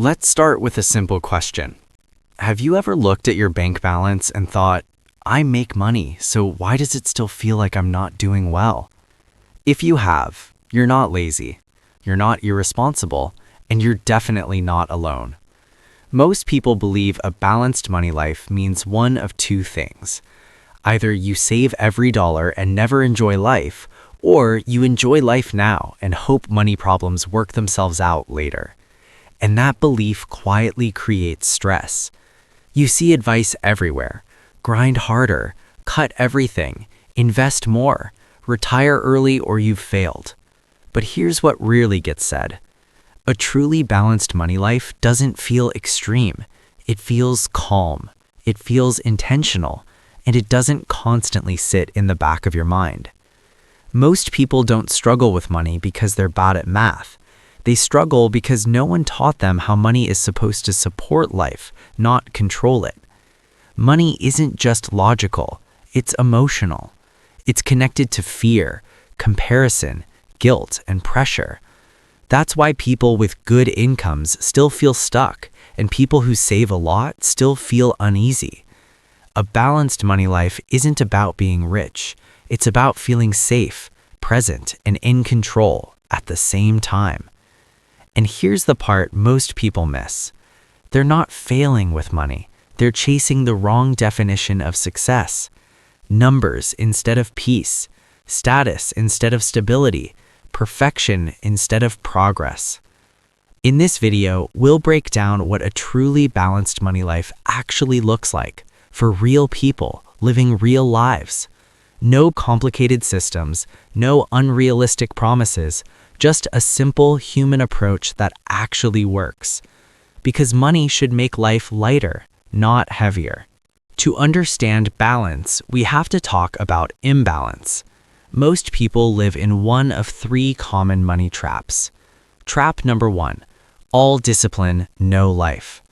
Let's start with a simple question. Have you ever looked at your bank balance and thought, I make money, so why does it still feel like I'm not doing well? If you have, you're not lazy, you're not irresponsible, and you're definitely not alone. Most people believe a balanced money life means one of two things. Either you save every dollar and never enjoy life, or you enjoy life now and hope money problems work themselves out later. And that belief quietly creates stress. You see advice everywhere. Grind harder, cut everything, invest more, retire early or you've failed. But here's what rarely gets said. A truly balanced money life doesn't feel extreme. It feels calm. It feels intentional. And it doesn't constantly sit in the back of your mind. Most people don't struggle with money because they're bad at math. They struggle because no one taught them how money is supposed to support life, not control it. Money isn't just logical, it's emotional. It's connected to fear, comparison, guilt, and pressure. That's why people with good incomes still feel stuck, and people who save a lot still feel uneasy. A balanced money life isn't about being rich. It's about feeling safe, present, and in control at the same time. And here's the part most people miss. They're not failing with money. They're chasing the wrong definition of success. Numbers instead of peace, status instead of stability, perfection instead of progress. In this video, we'll break down what a truly balanced money life actually looks like for real people living real lives. No complicated systems, no unrealistic promises, just a simple human approach that actually works. Because money should make life lighter, not heavier. To understand balance, we have to talk about imbalance. Most people live in one of three common money traps. Trap number 1, all discipline, no life.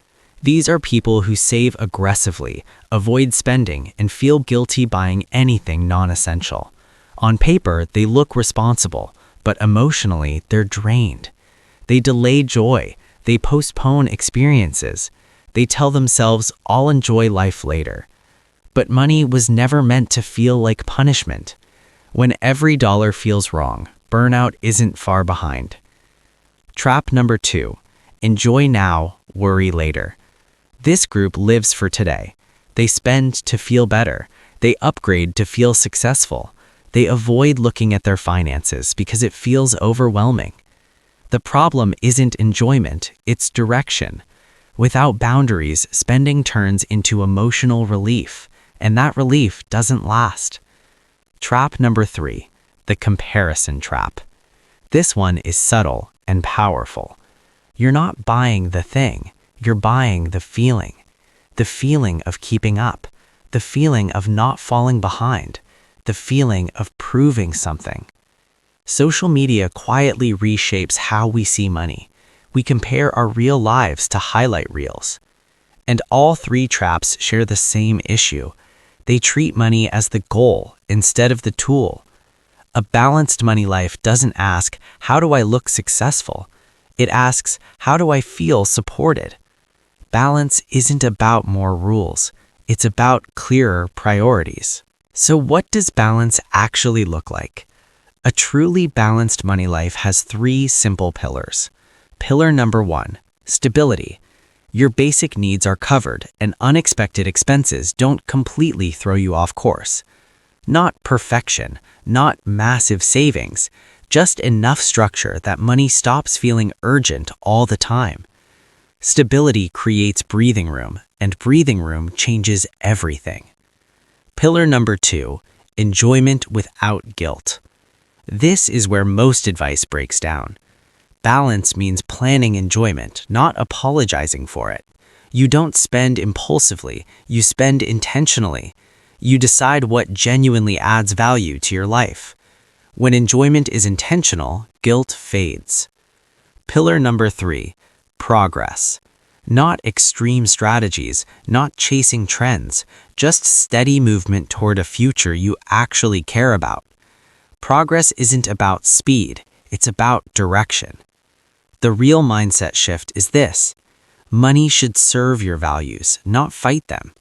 These are people who save aggressively, avoid spending, and feel guilty buying anything non-essential. On paper, they look responsible, but emotionally, they're drained. They delay joy. They postpone experiences. They tell themselves, I'll enjoy life later. But money was never meant to feel like punishment. When every dollar feels wrong, burnout isn't far behind. Trap number 2, enjoy now, worry later. This group lives for today. They spend to feel better. They upgrade to feel successful. They avoid looking at their finances because it feels overwhelming. The problem isn't enjoyment, it's direction. Without boundaries, spending turns into emotional relief, and that relief doesn't last. Trap number 3, the comparison trap. This one is subtle and powerful. You're not buying the thing, you're buying the feeling of keeping up, the feeling of not falling behind, the feeling of proving something. Social media quietly reshapes how we see money. We compare our real lives to highlight reels. And all three traps share the same issue. They treat money as the goal instead of the tool. A balanced money life doesn't ask, how do I look successful? It asks, how do I feel supported? Balance isn't about more rules. It's about clearer priorities. So what does balance actually look like? A truly balanced money life has 3 simple pillars. Pillar number 1, stability. Your basic needs are covered and unexpected expenses don't completely throw you off course. Not perfection, not massive savings, just enough structure that money stops feeling urgent all the time. Stability creates breathing room, and breathing room changes everything. Pillar number 2, enjoyment without guilt. This is where most advice breaks down. Balance means planning enjoyment, not apologizing for it. You don't spend impulsively, you spend intentionally. You decide what genuinely adds value to your life. When enjoyment is intentional, guilt fades. Pillar number 3, progress. Not extreme strategies, not chasing trends, just steady movement toward a future you actually care about. Progress isn't about speed, it's about direction. The real mindset shift is this. Money should serve your values, not fight them.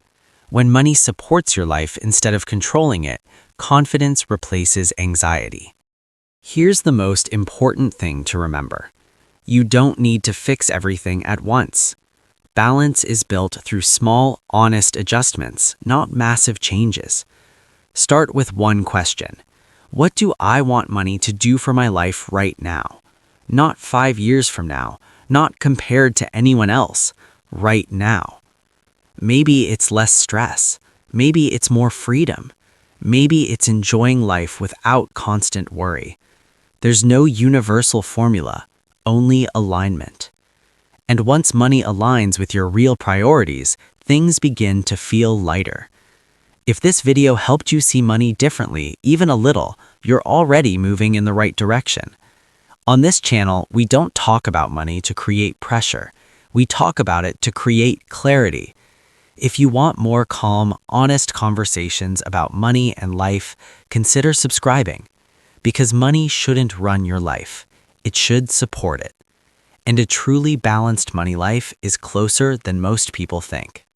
When money supports your life instead of controlling it, confidence replaces anxiety. Here's the most important thing to remember. You don't need to fix everything at once. Balance is built through small, honest adjustments, not massive changes. Start with one question. What do I want money to do for my life right now? Not 5 years from now, not compared to anyone else, right now. Maybe it's less stress. Maybe it's more freedom. Maybe it's enjoying life without constant worry. There's no universal formula, only alignment. And once money aligns with your real priorities, things begin to feel lighter. If this video helped you see money differently, even a little, you're already moving in the right direction. On this channel, we don't talk about money to create pressure. We talk about it to create clarity. If you want more calm, honest conversations about money and life, consider subscribing. Because money shouldn't run your life. It should support it. And a truly balanced money life is closer than most people think.